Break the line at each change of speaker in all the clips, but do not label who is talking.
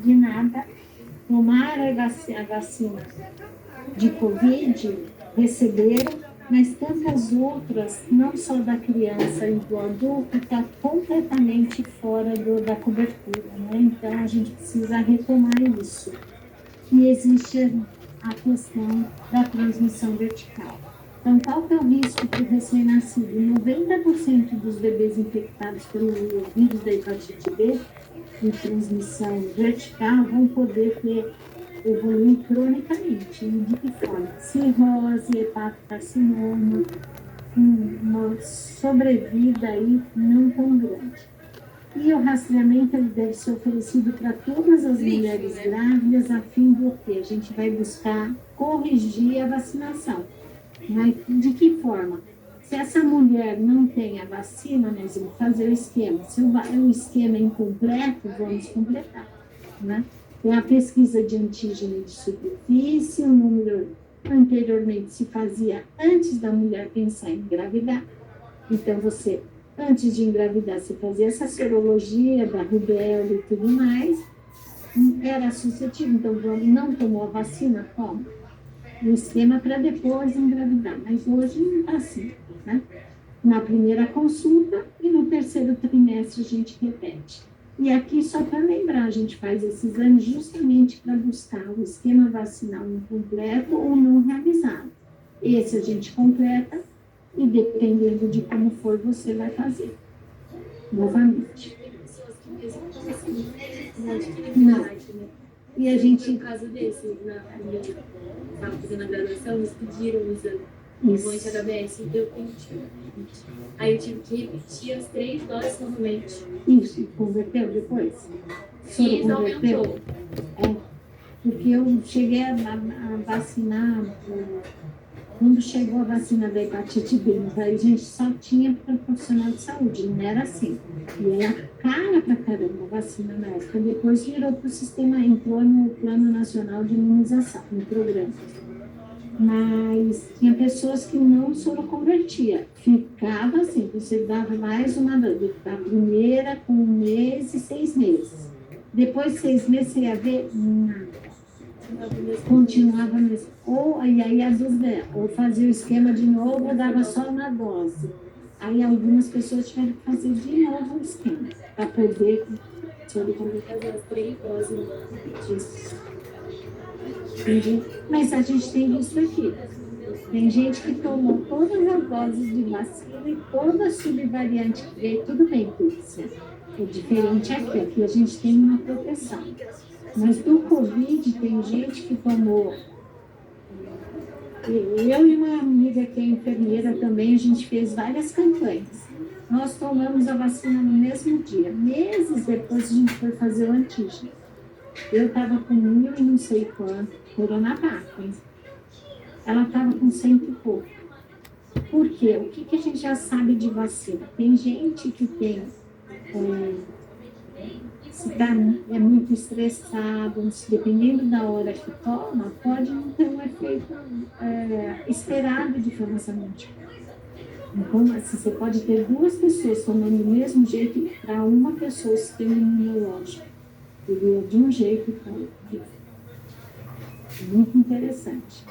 De nada, tomar a vacina de Covid, receberam, mas tantas outras, não só da criança e do adulto, está completamente fora da cobertura, né? Então, a gente precisa retomar isso. E existe a questão da transmissão vertical. Então, qual que é o risco para o recém-nascido? 90% dos bebês infectados pelo vírus da hepatite B, de transmissão vertical, vão poder evoluir cronicamente. E de que forma? Cirrose, hepatocarcinoma, uma sobrevida aí não tão grande. E o rastreamento ele deve ser oferecido para todas as mulheres grávidas, a fim de que a gente vai buscar corrigir a vacinação. Mas de que forma? Se essa mulher não tem a vacina, nós vamos fazer o esquema. Se o esquema é incompleto, vamos completar, né? Tem a pesquisa de antígeno de superfície, o número anteriormente se fazia antes da mulher pensar em engravidar. Então, você, antes de engravidar, você fazia essa serologia da rubéola e tudo mais, era suscetível, então não tomou a vacina, toma. O esquema para depois engravidar, mas hoje não está assim, né? Na primeira consulta e no terceiro trimestre a gente repete. E aqui, só para lembrar, a gente faz esse exame justamente para buscar o esquema vacinal incompleto ou não realizado. Esse a gente completa e, dependendo de como for, você vai fazer novamente. Não. E a gente...
No caso desse, estava fazendo a graduação, eles pediram o exame. O anti-HBS deu positivo. Aí eu tive que repetir as 3 doses novamente.
Isso, converteu depois?
E aumentou.
É, porque eu cheguei a vacinar, quando chegou a vacina da hepatite B, aí a gente só tinha para profissional de saúde, não era assim. E era cara pra caramba a vacina na época. Depois virou para o sistema, entrou no Plano Nacional de Imunização, no programa. Mas tinha pessoas que não soroconvertia. Ficava assim, você dava mais uma dose, a primeira com 1 mês e 6 meses. Depois de 6 meses você ia ver nada. Continuava mesmo. E aí a dúvida é, ou fazia o esquema de novo ou dava só uma dose. Aí algumas pessoas tiveram que fazer de novo o esquema, para poder
fazer as 3 doses disso.
Entendi. Mas a gente tem isso aqui. Tem gente que tomou todas as doses de vacina e toda subvariante que veio, tudo bem, Pública. É diferente aqui. Aqui a gente tem uma proteção. Mas do Covid tem gente que tomou. Eu e uma amiga que é enfermeira também, a gente fez várias campanhas. Nós tomamos a vacina no mesmo dia. Meses depois a gente foi fazer o antígeno. Eu estava com 1.000 e não sei quanto, Coronavac. Ela estava com 100 e pouco. Por quê? O que a gente já sabe de vacina? Tem gente que tem, se é muito estressado, dependendo da hora que toma, pode não ter um efeito esperado de formação anticorpos. Então, assim, você pode ter 2 pessoas tomando do mesmo jeito para uma pessoa o sistema imunológico. Ele é de um jeito para o outro. Muito interessante.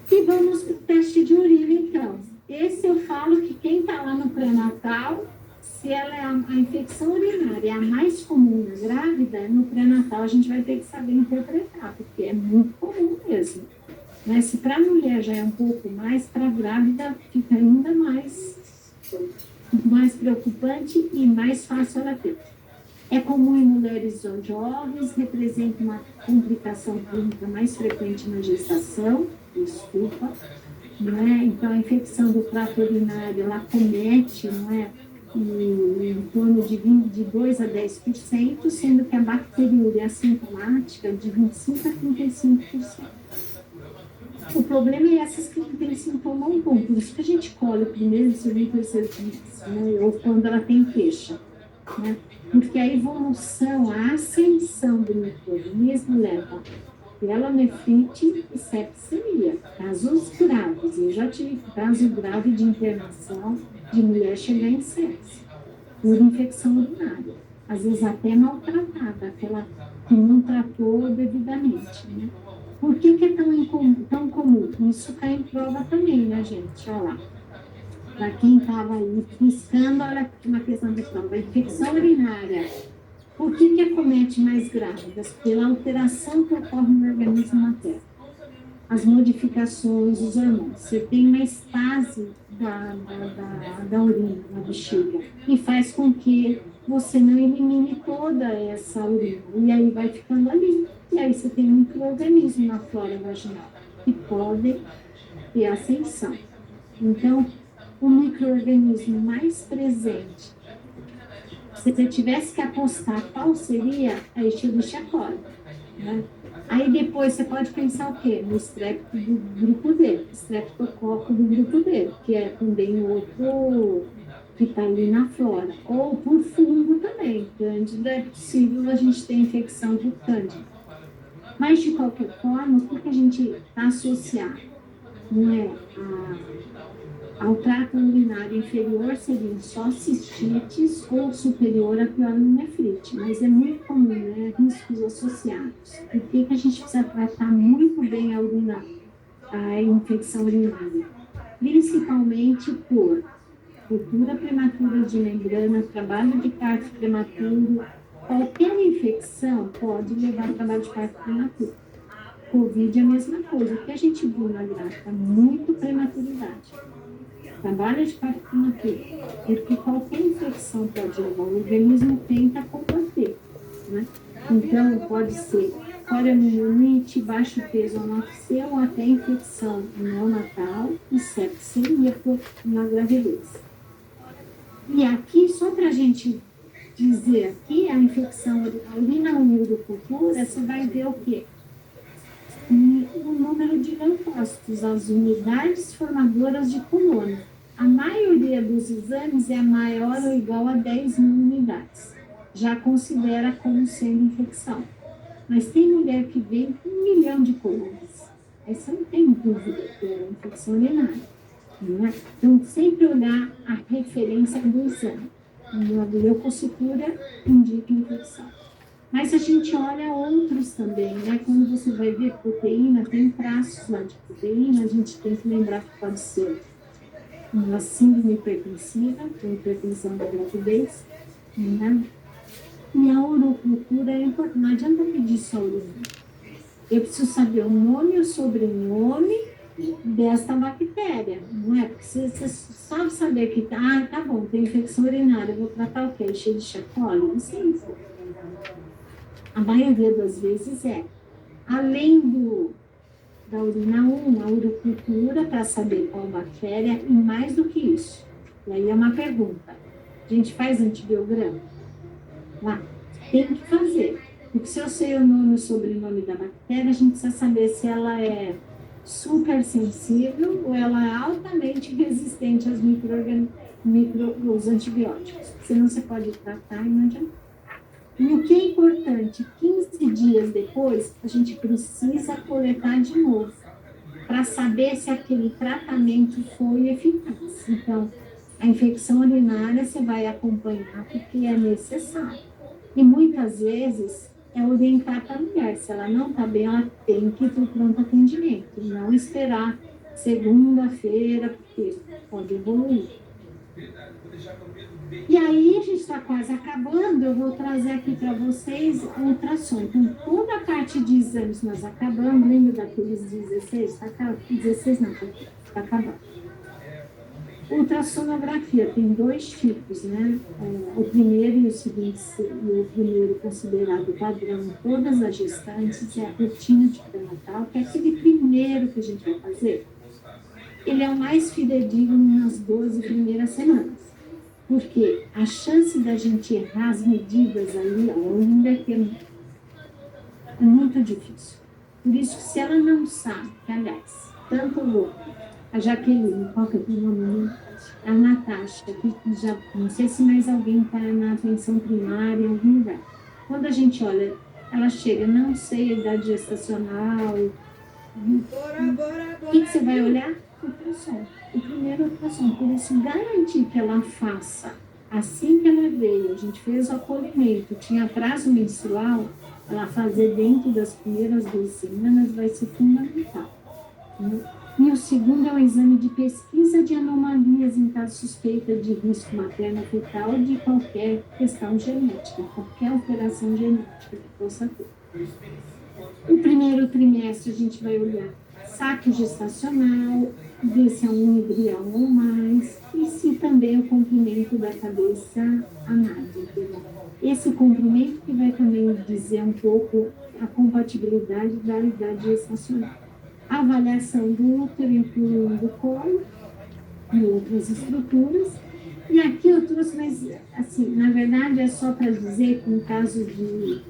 E vamos para o teste de urina, então. Esse eu falo que quem está lá no pré-natal, se ela é a infecção urinária é a mais comum na grávida, no pré-natal a gente vai ter que saber interpretar, porque é muito comum mesmo. Mas se para a mulher já é um pouco mais, para a grávida fica ainda mais preocupante e mais fácil ela ter. É comum em mulheres jovens, representa uma complicação clínica mais frequente na gestação, desculpa, não é? Então, a infecção do trato urinário, ela comete, não é? Em torno de 2 a 10%, sendo que a bacteriúria assintomática de 25 a 35%. O problema é essas que não têm sintoma algum, por isso que a gente colhe o primeiro, o segundo, o terceiro trimestre, né? Ou quando ela tem queixa, né? Porque a evolução, a ascensão do micro-organismo leva pielonefrite e septicemia, casos graves. Eu já tive caso grave de internação de mulher chegar em sepse, por infecção urinária. às vezes até maltratada, que ela não tratou devidamente, né? Por que é tão comum? Isso cai em prova também, né, gente? Olha lá. Para quem estava aí buscando, olha aqui uma questão de prova. Infecção urinária. Por que acomete mais grávidas? Pela alteração que ocorre no organismo materno. As modificações, os hormônios. Você tem uma estase da urina na bexiga e faz com que você não elimine toda essa urina. E aí vai ficando ali. E aí você tem um micro-organismo na flora vaginal que podem ter ascensão. Então, o micro-organismo mais presente, se você tivesse que apostar qual seria, a Escherichia coli, né? Aí depois você pode pensar o quê? No estrepto do grupo D, estreptococo do grupo D, que é também outro que está ali na flora. Ou por fungo também, cândida, é possível a gente ter infecção por cândida. Mas, de qualquer forma, o que a gente está associado? Não é ao trato urinário inferior seriam só cistites ou superior a pielonefrite, mas é muito comum, né? Riscos associados. Por que a gente precisa tratar muito bem a infecção urinária? Principalmente por ruptura prematura de membrana, trabalho de parto prematuro. Qualquer infecção pode levar a trabalho de parto prematuro. Covid é a mesma coisa. O que a gente viu na grávida? Muito prematuridade. Trabalho de parto prematuro. Porque qualquer infecção pode levar, o organismo tenta combater, né? Então, pode ser poliomielite, baixo peso anoxia ou até infecção neonatal e septicemia na gravidez. E aqui, só para a gente dizer aqui, a infecção, a urinocultura, você vai ver o quê? O número de leucócitos, as unidades formadoras de colônia. A maioria dos exames é maior ou igual a 10 mil unidades. Já considera como sendo infecção. Mas tem mulher que vem com 1 milhão de colônias. Essa não tem dúvida que é infecção urinária. Né? Então, sempre olhar a referência do exame. A leucocitura indica infecção. Mas a gente olha outros também, né? Quando você vai ver proteína, tem traços lá de proteína, a gente tem que lembrar que pode ser uma síndrome hipertensiva, que é a hipertensão da gravidez, né? E a urocultura é importante, não adianta pedir só urina. Eu preciso saber o nome e o sobrenome desta bactéria, não é? Porque você só saber que tá bom, tem infecção urinária, eu vou tratar o quê? Escherichia coli? Sim. A maioria das vezes além da urina 1, a urocultura para saber qual bactéria e mais do que isso. E aí é uma pergunta. A gente faz antibiograma? Lá, tem que fazer. Porque se eu sei o nome e o sobrenome da bactéria, a gente precisa saber se ela é super sensível ou ela é altamente resistente aos aos antibióticos. Senão você pode tratar e não adianta. E o que é importante, 15 dias depois, a gente precisa coletar de novo, para saber se aquele tratamento foi eficaz. Então, a infecção urinária você vai acompanhar porque é necessário. E muitas vezes é orientar para a mulher, se ela não está bem, ela tem que ir para o pronto atendimento, não esperar segunda-feira, porque pode evoluir. E aí, a gente está quase acabando, eu vou trazer aqui para vocês o ultrassom. Então, toda a parte de exames nós acabamos, lembra daqueles 16? Está acabando. 16 não, está acabando. Ultrassonografia tem 2 tipos, né? O primeiro e o seguinte, o primeiro considerado padrão em todas as gestantes é a rotina de pré-natal, que é aquele primeiro que a gente vai fazer. Ele é o mais fidedigno nas 12 primeiras semanas. Porque a chance da gente errar as medidas ali, ainda é muito difícil. Por isso, se ela não sabe, que aliás, tanto a Jaqueline, qual que é o nome? A Natasha, que já, não sei se mais alguém está na atenção primária em algum lugar. Quando a gente olha, ela chega, não sei a idade gestacional. O que você vai olhar? Ultrassom. O primeiro ultrassom. Por isso, garantir que ela faça Assim que ela veio, a gente fez o acolhimento, tinha prazo menstrual, ela fazer dentro das primeiras 2 semanas vai ser fundamental. Né? E o segundo é o exame de pesquisa de anomalias em caso suspeita de risco materno-fetal de qualquer questão genética, qualquer alteração genética que possa ter. No primeiro trimestre, a gente vai olhar saco gestacional, ver se é um embrião ou mais, e se também o comprimento da cabeça anádia. Esse comprimento que vai também dizer um pouco a compatibilidade da idade gestacional. A avaliação do útero, incluindo o colo e outras estruturas. E aqui eu trouxe, mas, assim, na verdade é só para dizer que em caso de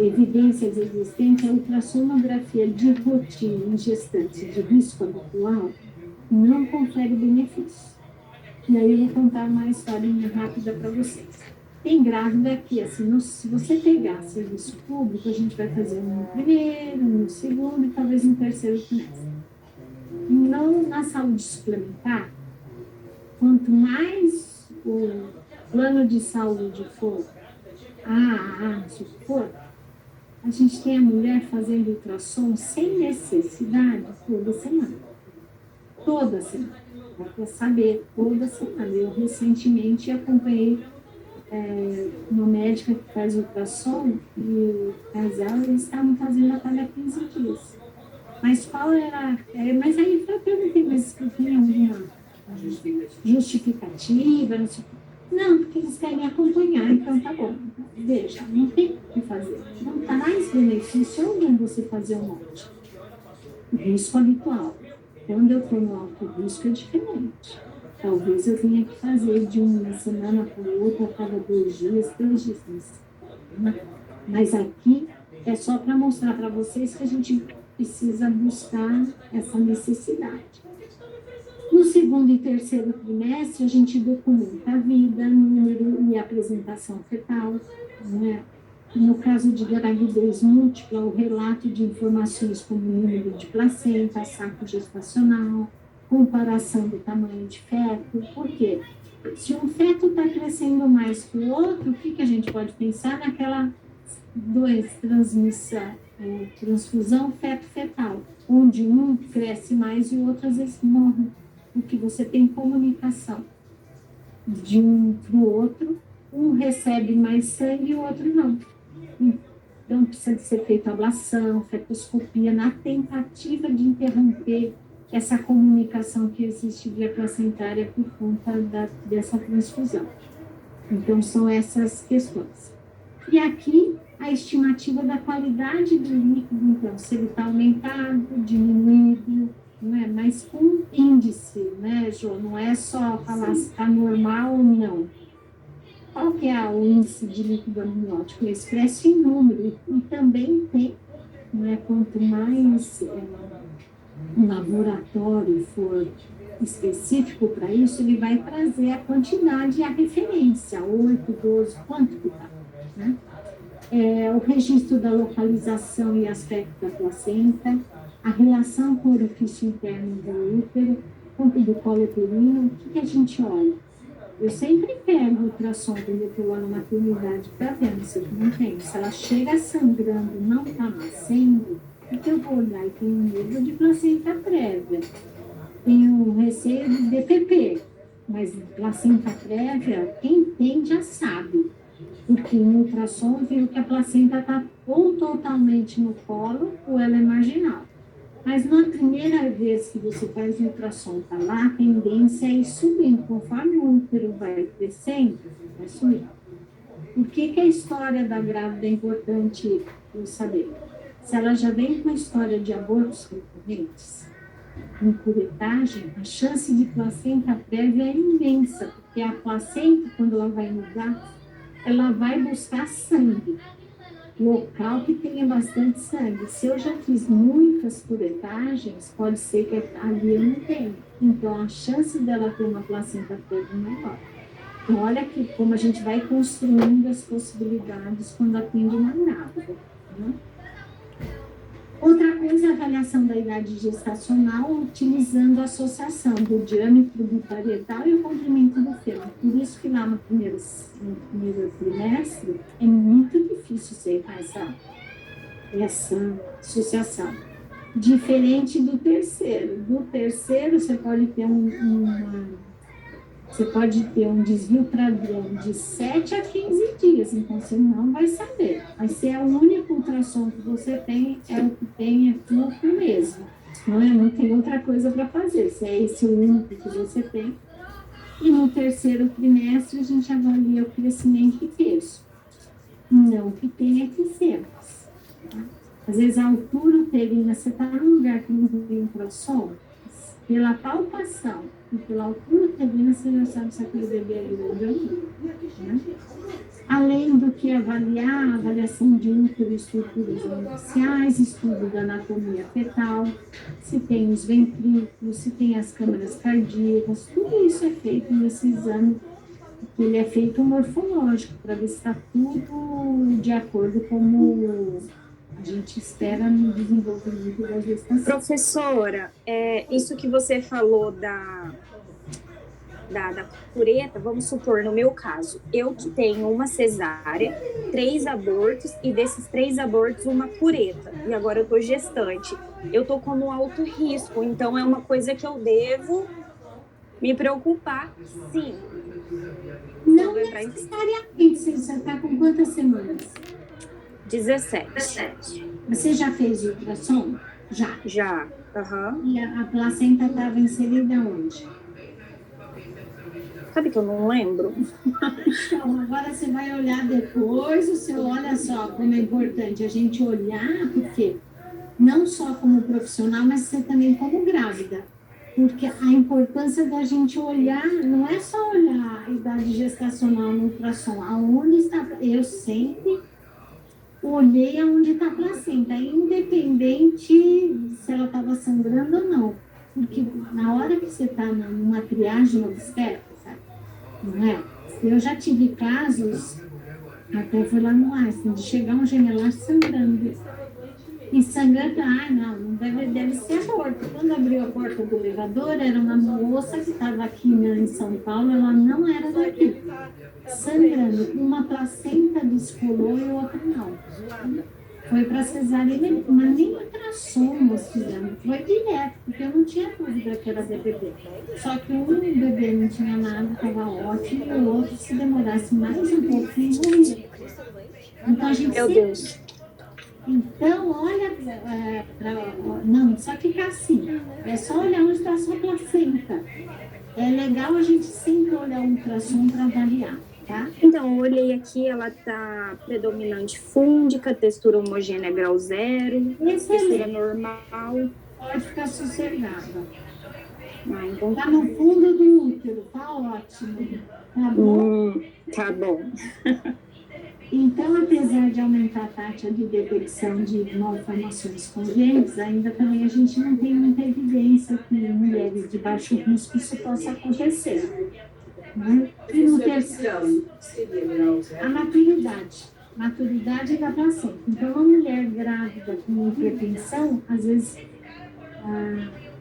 evidências existentes, a ultrassonografia de rotina em gestantes de risco habitual não confere benefício. E aí eu vou contar uma historinha rápida para vocês. Tem grávida que, assim, se você pegar serviço público, a gente vai fazer um no primeiro, um no segundo e talvez um terceiro trimestre. Não na saúde suplementar, quanto mais o plano de saúde for se for, a gente tem a mulher fazendo ultrassom sem necessidade toda semana. Toda semana. Dá para saber, toda semana. Eu recentemente acompanhei uma médica que faz ultrassom e o casal, eles estavam fazendo a cada 15 dias. Mas qual era... mas aí eu perguntei, mas tinha alguma justificativa? Não sei o quê. Não, porque eles querem acompanhar, então tá bom. Veja, não tem o que fazer. Não traz benefício algum você fazer um monte. Risco habitual. Quando eu estou no alto risco é diferente. Talvez eu tenha que fazer de uma semana para outra, a cada 2 dias, 3 dias. Mas aqui é só para mostrar para vocês que a gente precisa buscar essa necessidade. No segundo e terceiro trimestre, a gente documenta a vida, número e apresentação fetal. Né? No caso de gravidez múltipla, o relato de informações como número de placenta, saco gestacional, comparação do tamanho de feto. Por quê? Se um feto está crescendo mais que o outro, o que a gente pode pensar naquela transfusão feto-fetal, onde um cresce mais e o outro às vezes morre, porque você tem comunicação de um para o outro, um recebe mais sangue e o outro não. Então, precisa ser feita ablação, fetoscopia, na tentativa de interromper essa comunicação que existe via placentária por conta dessa transfusão. Então, são essas questões. E aqui, a estimativa da qualidade do líquido, então, se ele está aumentado, diminuído, não é? Mas com índice, né, Jô? Não é só falar se está normal ou não. Qual que é o índice de líquido amniótico? Eu expresso em número e também tem, né, quanto mais um laboratório for específico para isso, ele vai trazer a quantidade e a referência, 8, 12, quanto que está, né? O registro da localização e aspecto da placenta, a relação com o orifício interno do útero, do colo uterino, o que a gente olha? Eu sempre pego o ultrassom quando eu estou lá na maternidade para ver se não tem. Se ela chega sangrando, não está nascendo, o que eu vou olhar? E tem um medo de placenta prévia. Tenho receio de DPP, mas placenta prévia, quem tem já sabe. Porque no ultrassom viu que a placenta está ou totalmente no colo ou ela é marginal. Mas na primeira vez que você faz o ultrassom, tá lá, a tendência é ir subindo. Conforme o útero vai crescendo, vai subindo. Por que a história da grávida é importante eu saber? Se ela já vem com a história de abortos recorrentes, com curetagem, a chance de placenta prévia é imensa, porque a placenta, quando ela vai mudar, ela vai buscar sangue. Local que tenha bastante sangue. Se eu já fiz muitas curetagens, pode ser que ali eu não tenha. Então, a chance dela ter uma placenta prévia é maior. Então, olha aqui como a gente vai construindo as possibilidades quando atende uma grávida. Né? Outra coisa é a avaliação da idade gestacional utilizando a associação do diâmetro do parietal e o comprimento do fêmur. Por isso que lá no primeiro trimestre é muito difícil você fazer essa associação. Diferente do terceiro. Do terceiro, você pode ter você pode ter um desvio padrão de 7 a 15 dias, então você não vai saber. Vai ser o único ultrassom que você tem, é o que tem, é tudo mesmo. Não tem outra coisa para fazer, se é esse o único que você tem. E no terceiro trimestre, a gente avalia o crescimento e peso. Não que tenha que ser. Tá? Às vezes a altura uterina, você está num lugar que não tem ultrassom, pela palpação e pela altura uterina, você já sabe se aquele bebê é grande ou não. Né? Além do que avaliar, a avaliação de útero, estruturas iniciais, estudo da anatomia fetal, se tem os ventrículos, se tem as câmaras cardíacas, tudo isso é feito nesse exame, que ele é feito morfológico, para ver se está tudo de acordo com a gente espera no desenvolvimento da gestação.
Professora, isso que você falou da pureta, vamos supor, no meu caso, eu que tenho uma cesárea, 3 abortos, e desses 3 abortos, uma pureta, e agora eu tô gestante. Eu tô como alto risco, então é uma coisa que eu devo me preocupar, sim.
Não necessariamente, você está com quantas semanas?
17.
Você já fez o ultrassom? Já.
Já. Uhum.
E a placenta estava inserida onde?
Sabe que eu não lembro?
Então, agora você vai olhar depois, você olha só como é importante a gente olhar, porque não só como profissional, mas você também como grávida. Porque a importância da gente olhar, não é só olhar a idade gestacional no ultrassom, aonde está, eu sempre olhei aonde está a placenta, independente se ela estava sangrando ou não. Porque na hora que você está numa triagem obstétrica, não é? Eu já tive casos, até foi lá no Einstein, de chegar um gemelar sangrando. E sangrando, não deve ser aborto. Quando abriu a porta do elevador, era uma moça que estava aqui em São Paulo, ela não era daqui. Sangrando, uma placenta descolou e outra não. Foi para cesárea, mas nem ultrassom nós fizemos, foi direto, porque eu não tinha dúvida que era bebê. Só que um bebê não tinha nada, estava ótimo, e o outro, se demorasse mais um pouquinho, ruim. Então a gente
Meu Deus.
Então, olha, não, só fica assim, é só olhar onde está a sua placenta. É legal a gente sempre olhar o ultrassom para avaliar. Tá?
Então, eu olhei aqui, ela tá predominante fúndica, textura homogênea grau 0, textura normal.
Pode ficar sossegada.
Então
tá no fundo do útero, tá ótimo. Tá bom?
Tá bom.
Então, apesar de aumentar a taxa de detecção de malformações congênitas, ainda também a gente não tem muita evidência que em mulheres de baixo risco isso possa acontecer. Né? E no terceiro, a maturidade da placenta. Então, uma mulher grávida com hipertensão, às vezes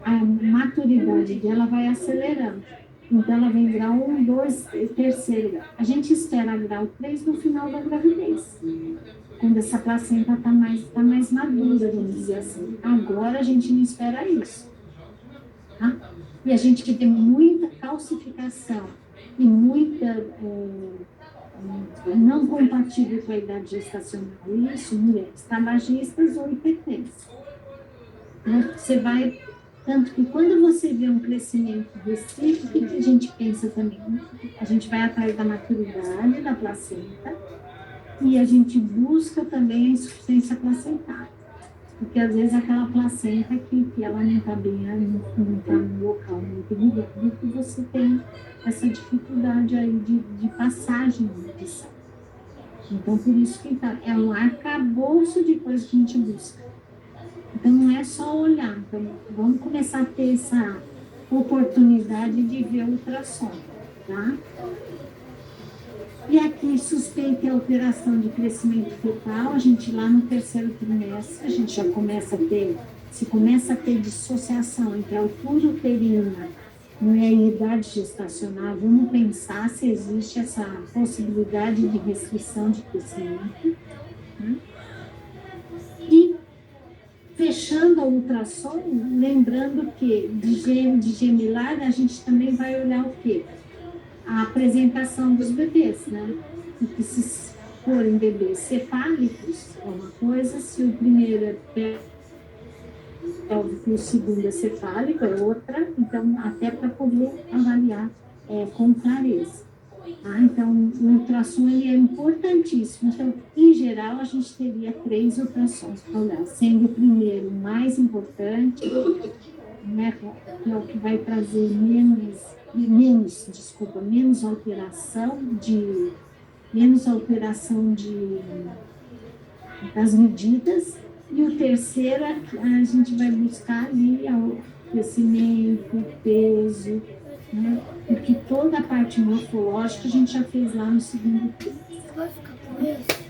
a maturidade dela vai acelerando. Então, ela vem grau 1, 2, terceiro grau. A gente espera grau 3 no final da gravidez, quando essa placenta está mais madura, vamos dizer assim. Agora, a gente não espera isso. Tá? E a gente tem muita calcificação e muita não compatível com a idade gestacional. Isso, mulheres tabagistas ou hipertensas. Você vai... Tanto que quando você vê um crescimento restrito, o que a gente pensa também? A gente vai atrás da maturidade da placenta e a gente busca também a insuficiência placentária. Porque às vezes aquela placenta que ela não está bem, não está no local muito equilibrado, que você tem essa dificuldade aí de passagem de sangue. Então, por isso que é um arcabouço de coisas que a gente busca. Então, não é só olhar. Então, vamos começar a ter essa oportunidade de ver o ultrassom, tá? E aqui suspeita alteração de crescimento fetal, a gente lá no terceiro trimestre, a gente já começa a ter, se começa a ter dissociação entre a altura uterina e a idade gestacional, vamos pensar se existe essa possibilidade de restrição de crescimento. Né? E fechando a ultrassom, lembrando que de gemilar a gente também vai olhar o quê? A apresentação dos bebês, né? Porque se forem bebês cefálicos é uma coisa, se o primeiro é pélvico e o segundo é cefálico é outra, então até para poder avaliar com clareza. Ah, então, o ultrassom ele é importantíssimo. Então, em geral, a gente teria 3 ultrassons para olhar, sendo o primeiro o mais importante, né, que é o que vai trazer menos alteração das medidas, e o terceiro a gente vai buscar ali o crescimento, o peso, né? Porque toda a parte morfológica a gente já fez lá no segundo trimestre.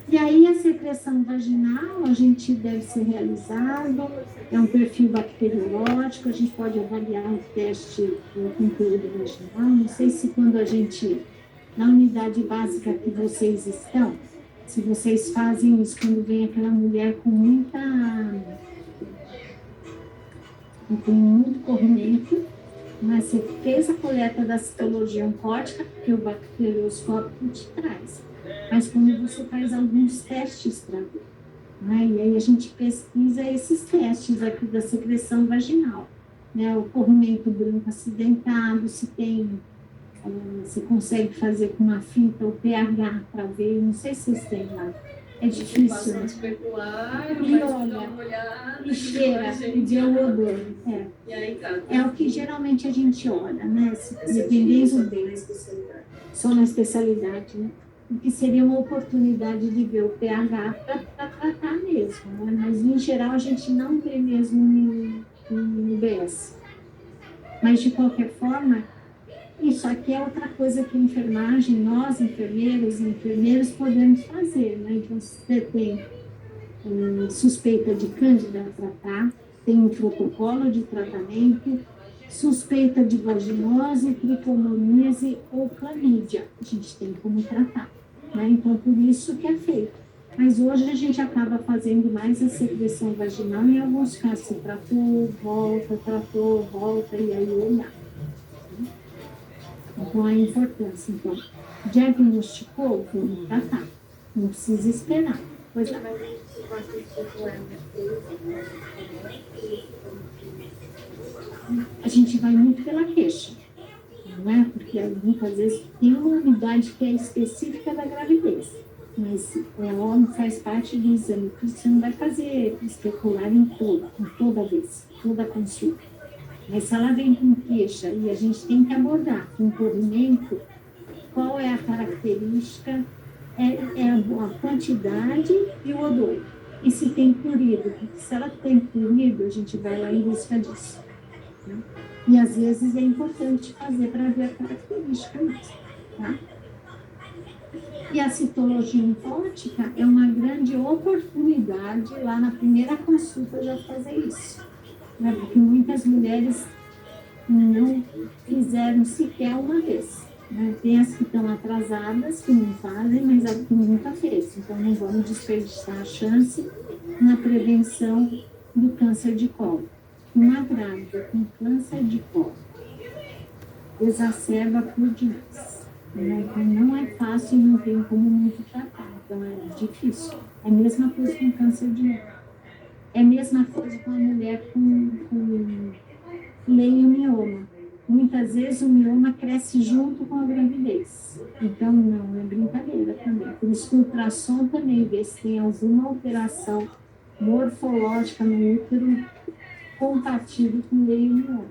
E aí a secreção vaginal a gente deve ser realizado, é um perfil bacteriológico, a gente pode avaliar o teste do conteúdo vaginal, não sei se quando a gente, na unidade básica que vocês estão, se vocês fazem isso quando vem aquela mulher com muito corrimento, mas você fez a coleta da citologia oncótica, que o bacterioscópio te traz. Mas quando você faz alguns testes para ver, né? E aí a gente pesquisa esses testes aqui da secreção vaginal, né? O corrimento branco acidentado, se tem, você consegue fazer com uma fita o pH para ver, não sei se vocês têm lá. É difícil, né? E olha, e cheira, e vê o odor. É o que geralmente a gente olha, né? Dependendo deles, só na especialidade, né? O que seria uma oportunidade de ver o pH para tratar mesmo, né? Mas em geral a gente não vê mesmo no BS. Mas de qualquer forma, isso aqui é outra coisa que a enfermagem, nós enfermeiros e enfermeiros podemos fazer, né? Então, se você tem suspeita de cândida a tratar, tem um protocolo de tratamento, suspeita de vaginose, tricomoníase ou clamídia, a gente tem como tratar, né? Então, por isso que é feito. Mas hoje a gente acaba fazendo mais a secreção vaginal, em alguns casos se tratou, volta, e aí olhar. Então, a importância. Então, diagnosticou, vamos tratar. Não precisa esperar. Pois não. A gente vai muito pela queixa, não é? Porque muitas vezes tem uma unidade que é específica da gravidez, mas o homem faz parte do exame, porque você não vai fazer especular em toda vez, toda consulta. Mas se ela vem com queixa e a gente tem que abordar com corrimento, qual é a característica, a quantidade e o odor. E se tem prurido, porque se ela tem prurido, a gente vai lá em busca disso. Né? E às vezes é importante fazer para ver a característica mesmo. Tá? E a citologia oncótica é uma grande oportunidade lá na primeira consulta já fazer isso. Né? Porque muitas mulheres não fizeram sequer uma vez. Né? Tem as que estão atrasadas, que não fazem, mas a que nunca fez. Então, não vamos desperdiçar a chance na prevenção do câncer de colo. Uma grávida com câncer de colo exacerba por demais. Né? Então, não é fácil e não tem como muito tratar. Então, é difícil. É a mesma coisa com câncer de mama. É a mesma coisa com a mulher com leiomioma. Muitas vezes o mioma cresce junto com a gravidez. Então, não, é brincadeira também. Por isso que o ultrassom também vê se tem alguma alteração morfológica no útero compatível com leiomioma.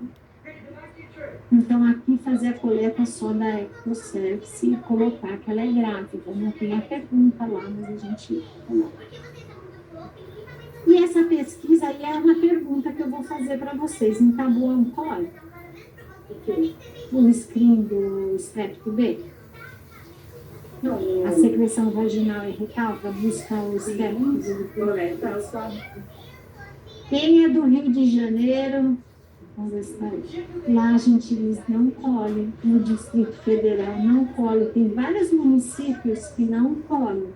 Então, aqui fazer a coleta só da ectocervix e colocar que ela é grávida. Não tem a pergunta lá, mas a gente coloca. E essa pesquisa aí é uma pergunta que eu vou fazer para vocês. Em tabu oncólico, o screen do strepto B, A secreção vaginal e retal para buscar o esperma. Quem é do Rio de Janeiro, vamos ver se tá aí. Lá a gente diz não colhe, no Distrito Federal não colhe. Tem vários municípios que não colhem,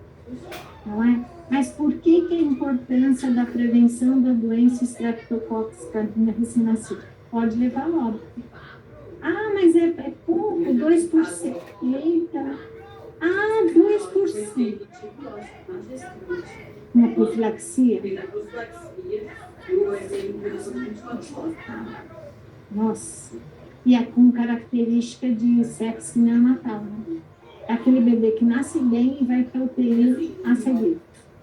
não é? Mas por que a importância da prevenção da doença Streptococcus campina recém-nascido? Pode levar ao óbito. Ah, mas é pouco, 2%. Eita! Ah, 2%. Uma profilaxia? Nossa. E é com característica de sexo neonatal, né? É aquele bebê que nasce bem e vai para o UTI a seguir.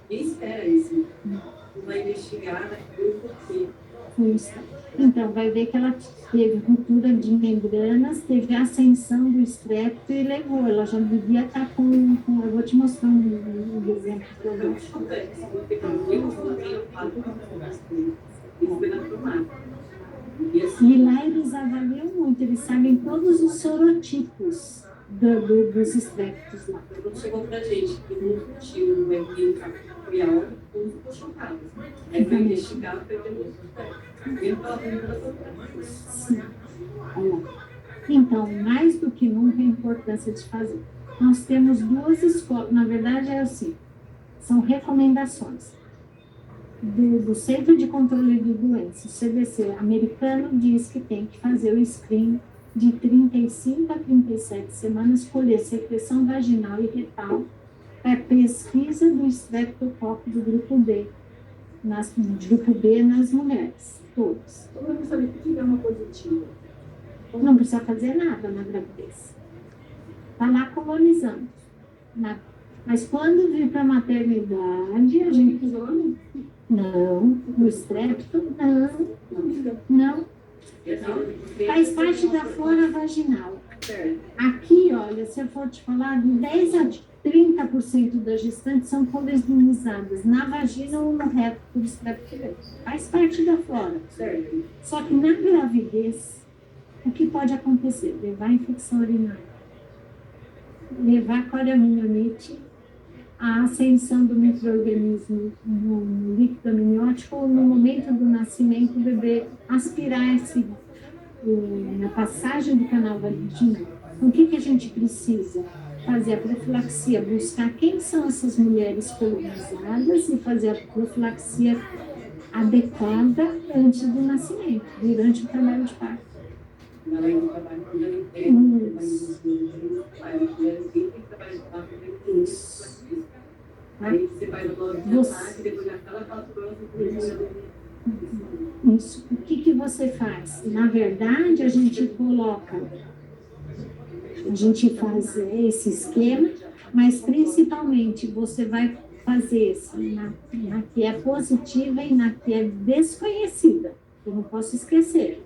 Espera isso. Vai investigar por quê.
Isso. Então, vai ver que ela teve ruptura de membranas, teve ascensão do estrepto e levou. Ela já devia estar com eu vou te mostrar um exemplo que eu dou. E lá eles avaliam muito, eles sabem todos os sorotipos dos estreptos lá.
Quando chegou pra gente, que não curtiu, vai vir o capial, todos ficou chocados. Aí vai investigar, perdeu
Sim. Olha. Então, mais do que nunca, a importância de fazer. Nós temos duas escolas, na verdade é assim, são recomendações do Centro de Controle de Doenças, o CDC americano, diz que tem que fazer o screen de 35 a 37 semanas, colher secreção vaginal e retal para pesquisa do estreptococo do grupo B, grupo B nas mulheres, todas.
Eu não sabia que é uma positiva.
Não precisa fazer nada na gravidez. Está lá colonizando. Mas quando vir para a maternidade, a gente... Não, no estrepto, não. Faz parte da flora vaginal. Aqui, olha, se eu for te falar, de 10 a 30% das gestantes são colonizadas na vagina ou no reto por estreptococos. Faz parte da flora. Só que na gravidez, o que pode acontecer? Levar infecção urinária, levar coriamnionites, a ascensão do micro-organismo no líquido amniótico, ou no momento do nascimento, o bebê aspirar na passagem do canal vaginal. Então, o que a gente precisa? Fazer a profilaxia, buscar quem são essas mulheres colonizadas e fazer a profilaxia adequada antes do nascimento, durante o trabalho de parto. Isso.
Aí você vai no nome da tarde, depois já fala
Isso. O que você faz? Na verdade, a gente faz esse esquema, mas principalmente você vai fazer na que é positiva e na que é desconhecida. Eu não posso esquecer.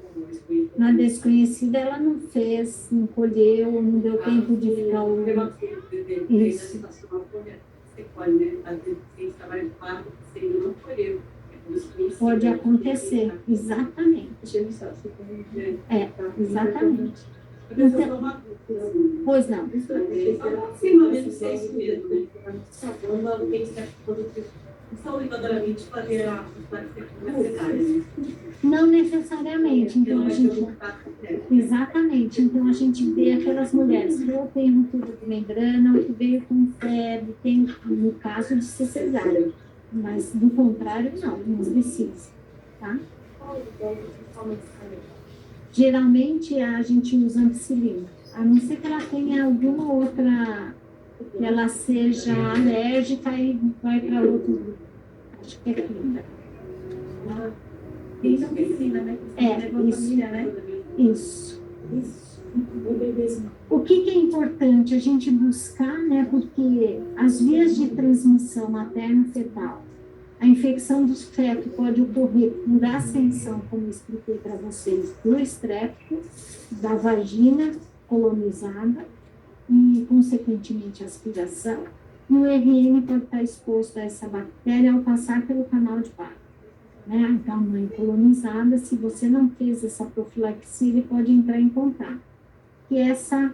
Na desconhecida, ela não fez, não colheu, não deu tempo de ficar... Isso. Pode acontecer, exatamente. Exatamente. Então, pois não. Não necessariamente. Então, exatamente. Então, a gente vê aquelas mulheres que ou tem ruptura de membrana, ou que veio com febre, tem, no caso de ser cesárea. Mas, do contrário, não precisa. Tá? Geralmente, a gente usa ampicilina. A não ser que ela tenha alguma outra, que ela seja alérgica e vai para outro grupo. Acho que é quinta.
Isso, ampicilina, né?
Isso. O que é importante a gente buscar, né? Porque as vias de transmissão materno-fetal, a infecção dos fetos pode ocorrer por ascensão, como eu expliquei para vocês, do estrepto, da vagina colonizada e, consequentemente, aspiração. E o RN pode estar exposto a essa bactéria ao passar pelo canal de parto. Né? Então, a mãe colonizada, se você não fez essa profilaxia, ele pode entrar em contato. E essa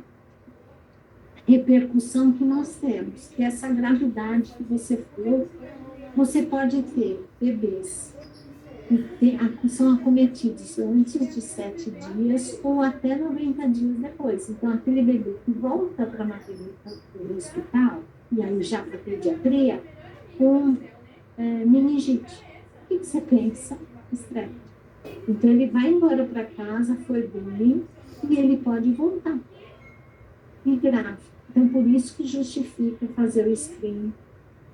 repercussão que nós temos, que essa gravidade que você for, você pode ter bebês que são acometidos antes de 7 dias ou até 90 dias depois. Então, aquele bebê que volta para a maternidade do hospital, e aí já para a pediatria, com meningite. O que você pensa? Estresse. Então, ele vai embora para casa, foi bem, e ele pode voltar. E grave. Então, por isso que justifica fazer o screening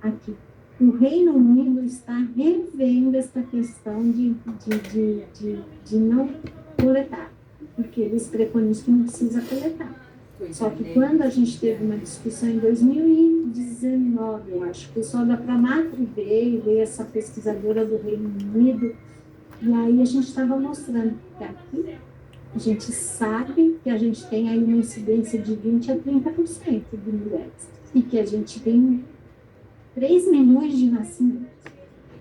aqui. O Reino Unido está revendo essa questão de não coletar, porque eles preconizam que não precisa coletar. Só que quando a gente teve uma discussão em 2019, eu acho, o pessoal da Pramatre veio essa pesquisadora do Reino Unido, e aí a gente estava mostrando que aqui a gente sabe que a gente tem aí uma incidência de 20% a 30% de mulheres, e que a gente tem 3 milhões de nascimentos.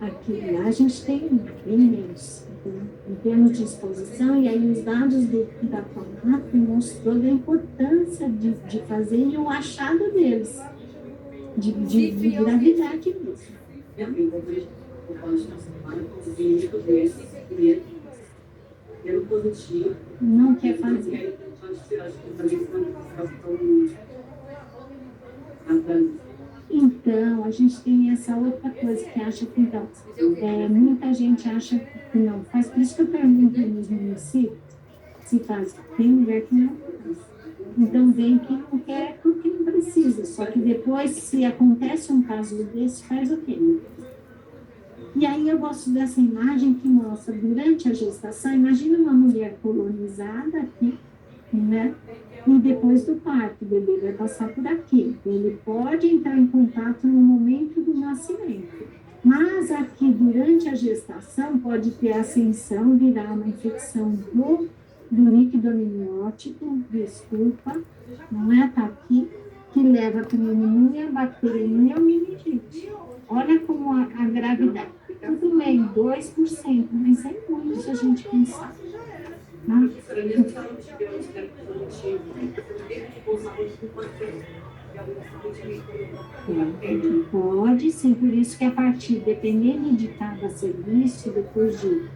Aqui a gente tem bem menos, em termos de exposição, e aí os dados da Pramatre mostrou a importância de fazer e o achado deles, de gravidade mesmo.
Minha amiga, eu posso transformar com um vídeo desse, pelo positivo.
Não quer fazer. Então, a gente tem essa outra coisa que acha que, então, muita gente acha que não faz. Por isso que eu pergunto nos municípios se faz. Tem lugar que não faz. Então, vem quem não quer porque não precisa. Só que depois, se acontece um caso desse, faz o quê? E aí eu gosto dessa imagem que mostra, durante a gestação, imagina uma mulher colonizada aqui, né? E depois do parto, o bebê vai passar por aqui. Ele pode entrar em contato no momento do nascimento. Mas aqui, durante a gestação, pode ter ascensão, virar uma infecção do líquido amniótico, desculpa, não é? Tá aqui, que leva a pneumonia, bacteriemia ou meningite. Olha como a gravidade. Tudo bem, 2%, mas é muito se a gente pensar. Né? Pode sim, por isso que a partir, dependendo de cada serviço, depois de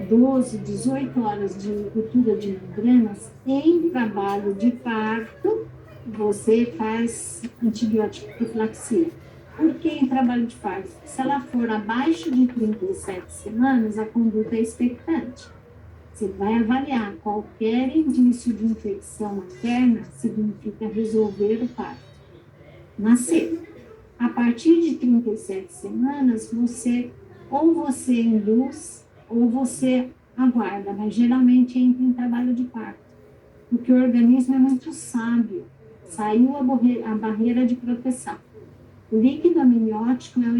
12, 18 horas de ruptura de membranas, em trabalho de parto, você faz antibiótico profilaxia. Por que em trabalho de parto? Se ela for abaixo de 37 semanas, a conduta é expectante. Você vai avaliar qualquer indício de infecção materna, significa resolver o parto. Nascer. A partir de 37 semanas, você induz ou você aguarda, mas geralmente entra em trabalho de parto, porque o organismo é muito sábio, saiu a barreira de proteção. O líquido amniótico é uma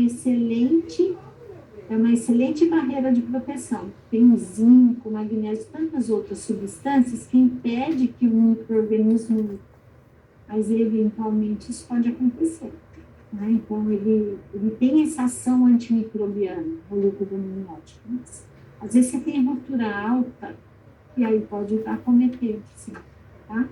excelente barreira de proteção. Tem zinco, magnésio, tantas outras substâncias que impedem que o micro-organismo, mas eventualmente isso pode acontecer. Né? Então, ele tem essa ação antimicrobiana, o líquido amniótico. Mas, às vezes você tem ruptura alta, e aí pode acometer, sim, tá?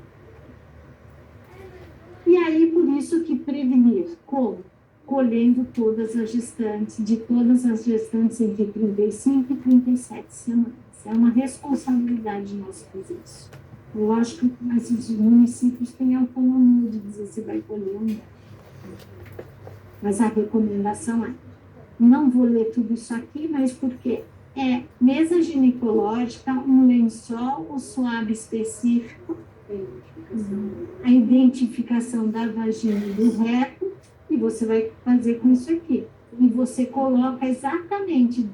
E aí, por isso que prevenir, como? Colhendo todas as gestantes, de todas as gestantes entre 35 e 37 semanas. É uma responsabilidade nossa fazer isso. Lógico que os municípios têm autonomia de dizer se vai colher ou não. Mas a recomendação é, não vou ler tudo isso aqui, mas porque mesa ginecológica, um lençol, o suave específico, a identificação da vagina e do reto, e você vai fazer com isso aqui. E você coloca exatamente,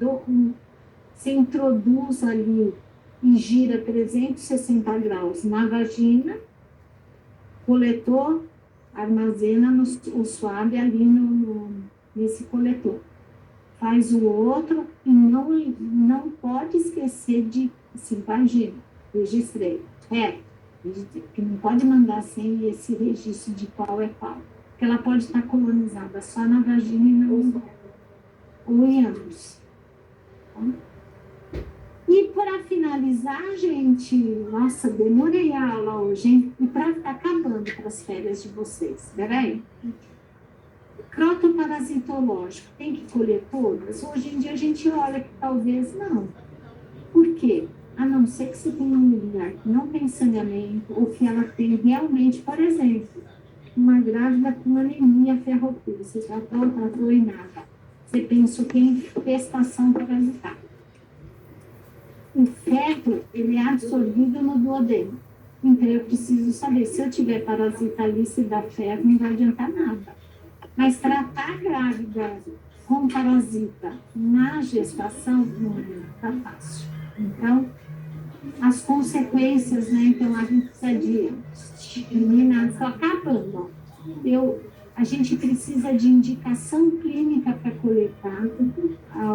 você introduz ali e gira 360 graus na vagina, coletor, armazena o suave ali nesse coletor. Faz o outro e não pode esquecer de vagina, registrei, que não pode mandar sem esse registro de qual é qual. Porque ela pode estar colonizada só na vagina e não ou em ambos. Tá? E para finalizar, gente, nossa, demorei a aula hoje, hein? E para estar acabando para as férias de vocês, peraí. Crotoparasitológico, tem que colher todas? Hoje em dia a gente olha que talvez não. Por quê? A não ser que você tenha um lugar que não tem saneamento ou que ela tem realmente, por exemplo, uma grávida com anemia ferropriva, você tratou e nada. Você pensa que é infestação parasitária. O feto, ele é absorvido no duodeno. Então, eu preciso saber, se eu tiver parasita ali, se dá feto, não vai adiantar nada. Mas tratar a grávida com parasita na gestação não é fácil. Então, as consequências, né? Então, a gente precisa de meninas, só acabando. A gente precisa de indicação clínica para coletar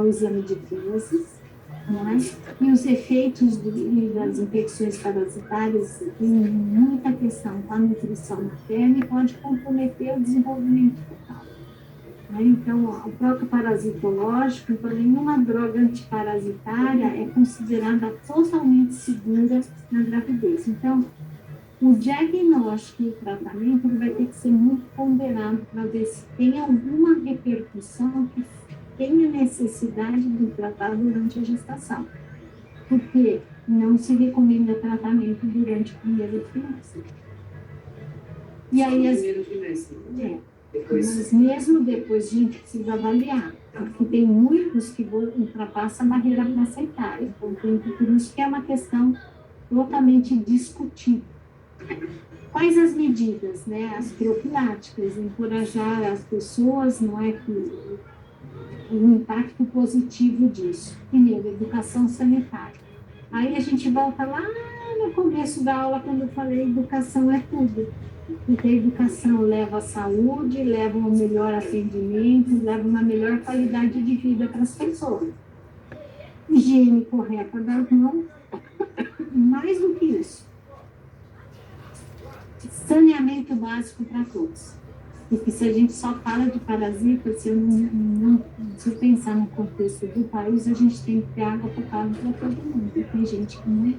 o exame de fezes, né? E os efeitos das infecções parasitárias tem muita questão com a nutrição materna e pode comprometer o desenvolvimento fetal. Né? Então, o protoparasitológico, então, nenhuma droga antiparasitária é considerada totalmente segura na gravidez. Então, o diagnóstico e o tratamento vai ter que ser muito ponderado para ver se tem alguma repercussão que tenha necessidade de tratar durante a gestação. Porque não se recomenda tratamento durante o primeiro trimestre. E aí, mas mesmo depois a gente precisa avaliar, porque tem muitos que ultrapassam a barreira placentária. Então, por isso que é uma questão totalmente discutível. Quais as medidas, né? As profiláticas, encorajar as pessoas, não é que o impacto positivo disso. Primeiro, educação sanitária. Aí a gente volta lá no começo da aula, quando eu falei educação é tudo. Porque a educação leva à saúde, leva um melhor atendimento, leva uma melhor qualidade de vida para as pessoas. Higiene correta das mãos, mais do que isso. Saneamento básico para todos. Porque se a gente só fala de parasita, se eu pensar no contexto do país, a gente tem que ter água potável para todo mundo. Tem gente que não é.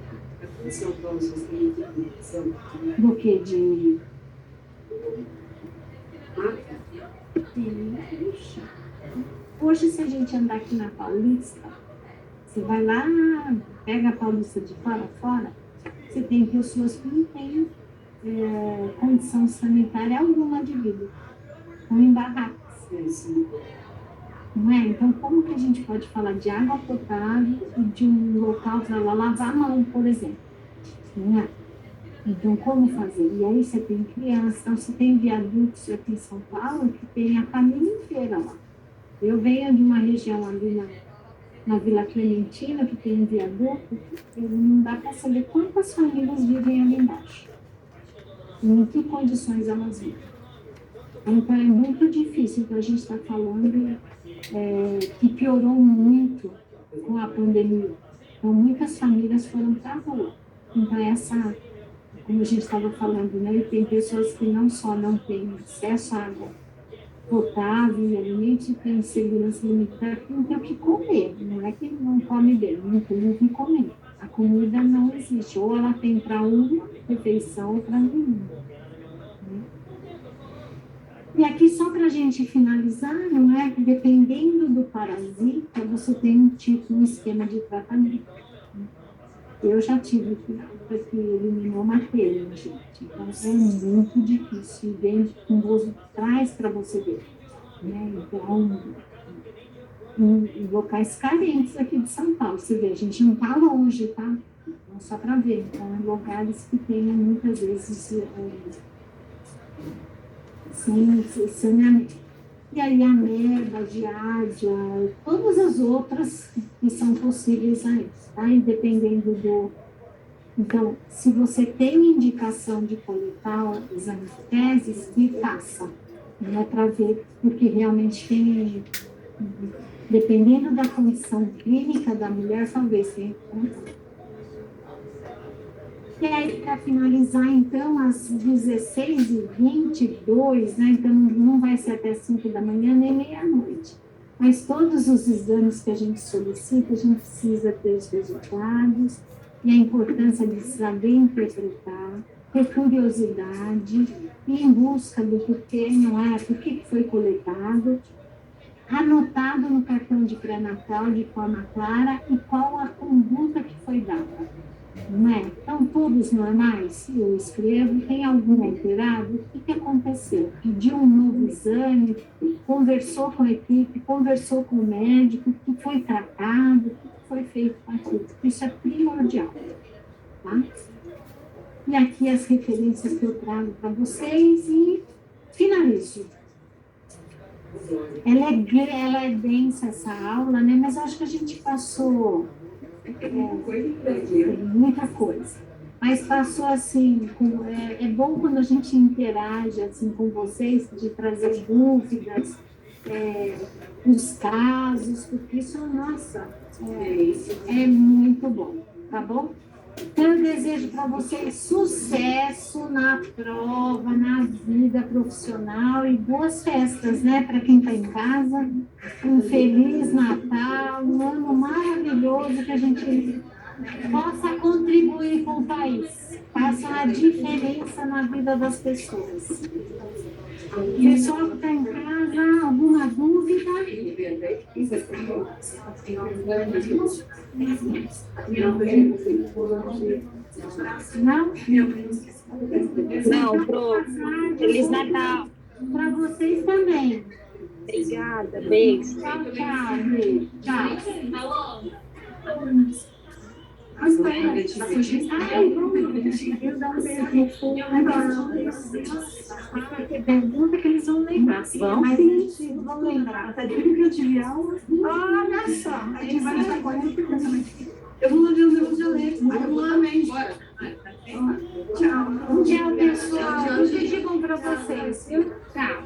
Do que? De... Hoje, se a gente andar aqui na Paulista, você vai lá, pega a Paulista de fora a fora, você tem pessoas que não têm condição sanitária alguma de vida, estão em barracas. Não é? Então, como que a gente pode falar de água potável e de um local para lavar a mão, por exemplo? Não é? Então, como fazer? E aí você tem criança, então você tem viadutos aqui em São Paulo que tem a família inteira lá. Eu venho de uma região ali na Vila Clementina, que tem um viaduto, não dá para saber quantas famílias vivem ali embaixo. Em que condições elas vivem. Então, é muito difícil. Então, a gente está falando que piorou muito com a pandemia. Então, muitas famílias foram para a rua. Então, como a gente estava falando, né, tem pessoas que não só não têm acesso à água potável e alimentos, e tem segurança limitada, que não tem o que comer. Não é que não come bem, não tem o que comer. A comida não existe. Ou ela tem para uma refeição ou para nenhuma. E aqui, só para a gente finalizar, não é? Dependendo do parasita, você tem um esquema de tratamento. Eu já tive que eliminou uma telha, gente. Então, é muito difícil. E vem com gosto traz para você ver. Né? Então, em locais carentes aqui de São Paulo, você vê, a gente não está longe, tá? Não só para ver. Então, em lugares que tem muitas vezes sem saneamento. E aí, a ameba, a giardia, todas as outras que são possíveis aí, tá? E dependendo do... Então, se você tem indicação de coletar o exame de fezes, que faça. Não é para ver, porque realmente tem... Dependendo da condição clínica da mulher, talvez tenha. E aí, para finalizar, então, às 16h22, né? Então, não vai ser até 5 da manhã, nem meia-noite. Mas todos os exames que a gente solicita, a gente precisa ter os resultados e a importância de saber interpretar, ter curiosidade, ir em busca do porquê, não é? Por que foi coletado, anotado no cartão de pré-natal de forma clara e qual a conduta que foi dada. Não é? Então, todos normais, eu escrevo, tem algum alterado? O que aconteceu? Pediu um novo exame, conversou com a equipe, conversou com o médico, o que foi tratado, o que foi feito com aquilo. Isso é primordial. Tá? E aqui as referências que eu trago para vocês e finalizo. Ela é densa essa aula, né? Mas eu acho que a gente passou muita coisa. Mas passou assim, é bom quando a gente interage assim, com vocês, de trazer dúvidas, os casos, porque isso, nossa, é muito bom, tá bom? Então, eu desejo para vocês sucesso na prova, na vida profissional e boas festas, né? Para quem está em casa, um Feliz Natal, um ano maravilhoso que a gente possa contribuir com o país, faça uma diferença na vida das pessoas. Pessoal que está em casa, alguma dúvida? Não?
Não, prof. Feliz Natal.
Para vocês também.
Obrigada, beijo.
Tchau, tchau. Beijo. Tchau. Ai, vamos. Eu dar um beijo. Pergunta que eles vão lembrar. Mas sim, vão lembrar.
Até desde que eu tive aula.
Olha só.
A gente vai deixar coisa porque eu vou ler o meu dialeto. Aí eu vou lá mesmo. Tchau.
Tchau, pessoal. Tudo de bom para vocês, viu? Tchau.